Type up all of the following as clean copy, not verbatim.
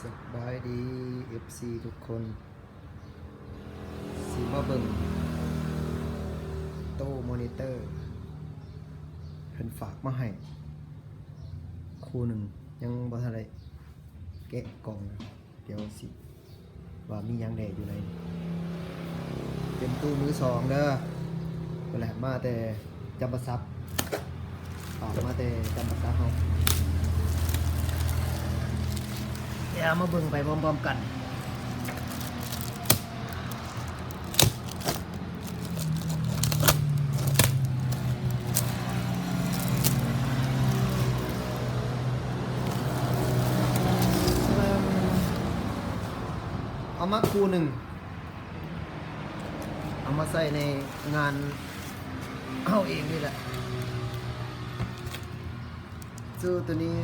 สบายดี FC ทุกคนสีมาเบิ่งโต้มอนิเตอร์เพิ่นฝากมาให้คู่หนึ่งยังบ่ทันได้แกะกล่องนะเดี๋ยวสิว่ามีหยังแดอยู่ในเป็นตู้มือสองเด้อก็แหละมาแต่จำปาซับออกมาแต่จำปาซับเฮาเดี๋ยวมาเบิ่งไปพร้อมๆกันเอามาคู่หนึ่งเอามาใส่ในงานเอาเองนี่แหละซื้อตัวนี้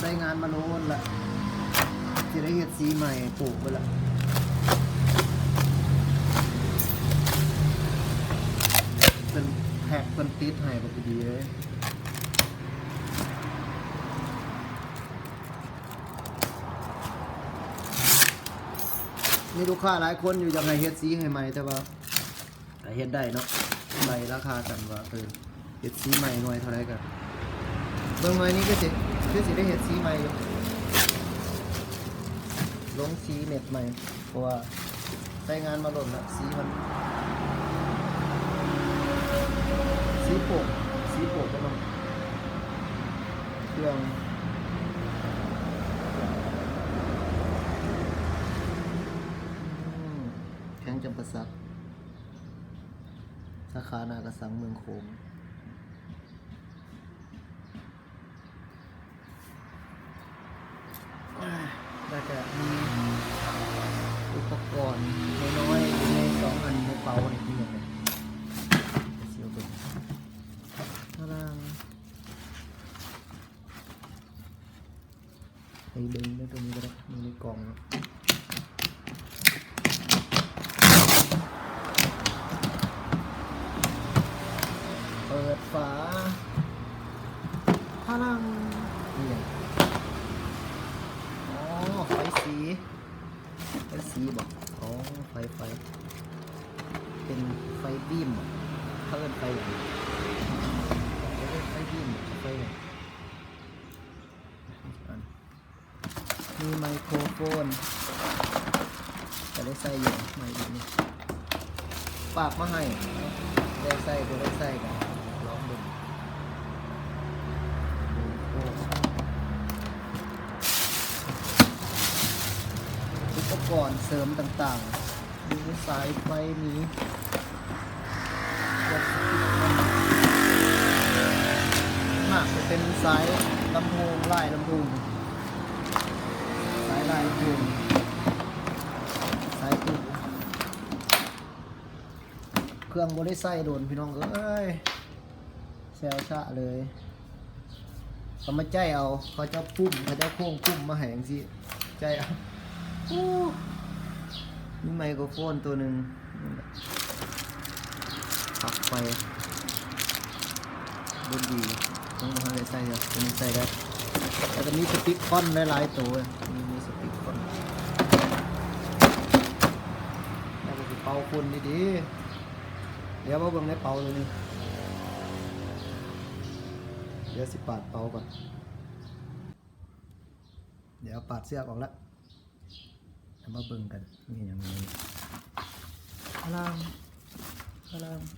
ใส่งานมาโน้นละจะได้เห็ดสีใหม่ปลูกไปละเป็นแพ็กเป็นติดให้ปกติเลยมีลูกค้าหลายคนอยู่อยากให้เฮ็ดสีให้ใหม่แต่ว่าเฮ็ดได้เนาะใบราคากันว่าเฮ็ดสีใหม่หน่วยเท่าไรกันเบิ่งหน่วยนี้ก็สิได้เฮ็ดสีใหม่อยู่ลงสีเม็ดใหม่เพราะว่าใช้งานมาหล่นละสีมันสีโป่งก็ต้องเครื่องแข้งจำปาสักสาขานากระสังเมืองโขงแล้วก็มีอุปกรณ์น้อยๆใน2 อันในเป๋าเนี่ยมีอย่างไรเสียวเป็นพลังไอ้ดึงในตัวนี้ก็ได้มีในกล่องเปิดฝาพลังนี่ไฟสีบอกอ๋อไฟเป็นไฟบีมเขาเรียกไฟอะไรไฟบีมไฟมีไมโครโฟนจะได้ใส่อยู่ไมค์นี้ฝากมาให้ได้ใส่ก็ได้ใส่กันลองดูอุปกรณ์เสริมต่างๆมีสายไฟมีมากจะเป็นสายลำโพงสายลำโพงสายตู้เครื่องบริไซโดนพี่น้องเอ้ยแซวชะเลยเขามาใจเอาเขาเจ้าพุ่มเขาเจ้าโค้งพุ่มมาแหงสิใจเอามีไมโครโฟนตัวหนึ่งปักไฟบนดีต้องมาให้ใส่ครับตัวนี้ใส่ได้แต่ตอนนี้สติ๊กคอนหลายๆตัวมีสติ๊กคอนแล้วก็เป่าคนดีๆเดี๋ยวมาเบิ่งในเป่าเลยนี่เดี๋ยวปาดเป่าก่อนเดี๋ยวปาดเสื้อออกแล้วมาเบิ่งกันนี่อย่างนี้พลัง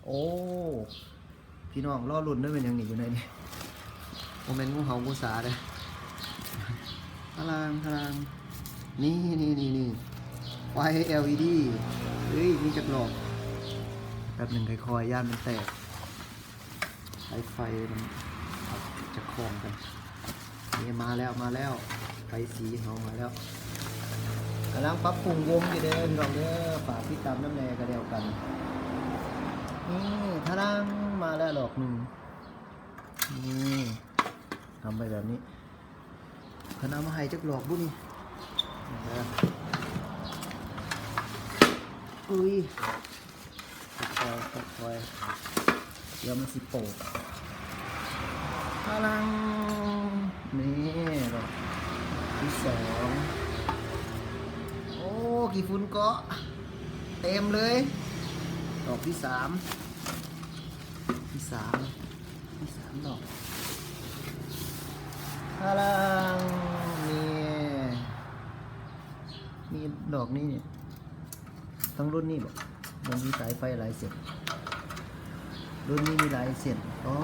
โอ้พี่น้องรอรุ่นได้เป็นอย่างนี้อยู่ในนี้โมเมนต์งูเห่างูสาเลยพลังนี่ไฟ LED เฮ้ยมีจักรหลอกแป๊บหนึ่งค่อยๆย่านมันแตกไฟมันจะคล้องกันนี่มาแล้วไฟสีเฮามาแล้วกำลังปรับปรุงวงอยู่เด้อน้องเด้อฝากติดตามน้ำแน่ก็เดียวกันนี่พลังมาแล้วดอกหนึ่งนี่ทำไปแบบนี้ขนาดมาให้จักหลอกบุนี่อุ้ยค่อยเดี๋ยวมันสิโปกพลังนี่ดอก ที่สองโอ้กี่ฝุ่นเกาะเต็มเลยดอกที่สามที่สามดอกพลังนี่ดอกนี้เนี่ยต้องรุ่นนี้บอกมันมีสายไฟหลายเส้นรุ่นนี้มีหลายเส้นอ๋อ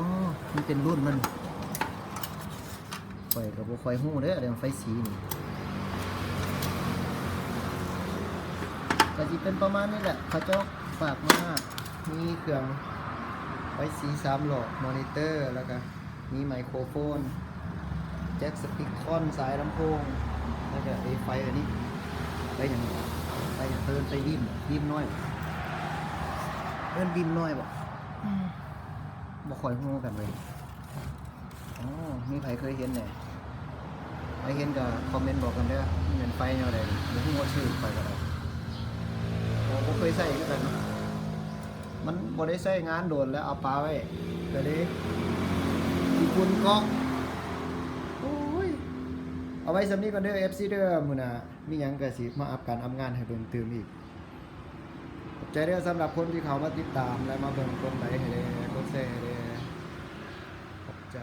มันเป็นรุ่นมันไฟกับไฟหู้เด้อเรื่องไฟสีนี่ก็จะเป็นประมาณนี้แหละเขาเจ้าฝากมามีเครื่องไฟสี3 หลอดมอนิเตอร์แล้วก็มีไมโครโฟนแจ็คสปีกคอนสายลำโพงแล้วก็ไฟอันนี้ไปอย่างเพิ่นไปบีมน้อยเพิ่นบีมน้อยบ่ค่อยฮู้กันเลยอ๋อมีใครเคยเห็นแหน่ใครเห็นก็คอมเมนต์บอกกันเด้อมันเป็นไฟแนวใดบ่ฮู้ว่าชื่อไฟก็ได้บ่เคยใช้คือกันเนาะมันบ่ได้ใช้งานโดนแล้วเอาปาไว้ก็เลยญี่ปุ่นก็โอ้ยเอาไว้สำนี้ก่อนเด้อ FC เด้อมื้อหน้ามีหยังก็สิมาอัปการอัปงานให้เบิ่งเติมอีกขอบใจเด้อสำหรับคนที่เขามาติดตามและมาเบิ่งกดไลค์ให้เด้อกดแชร์ให้เด้อขอบใจ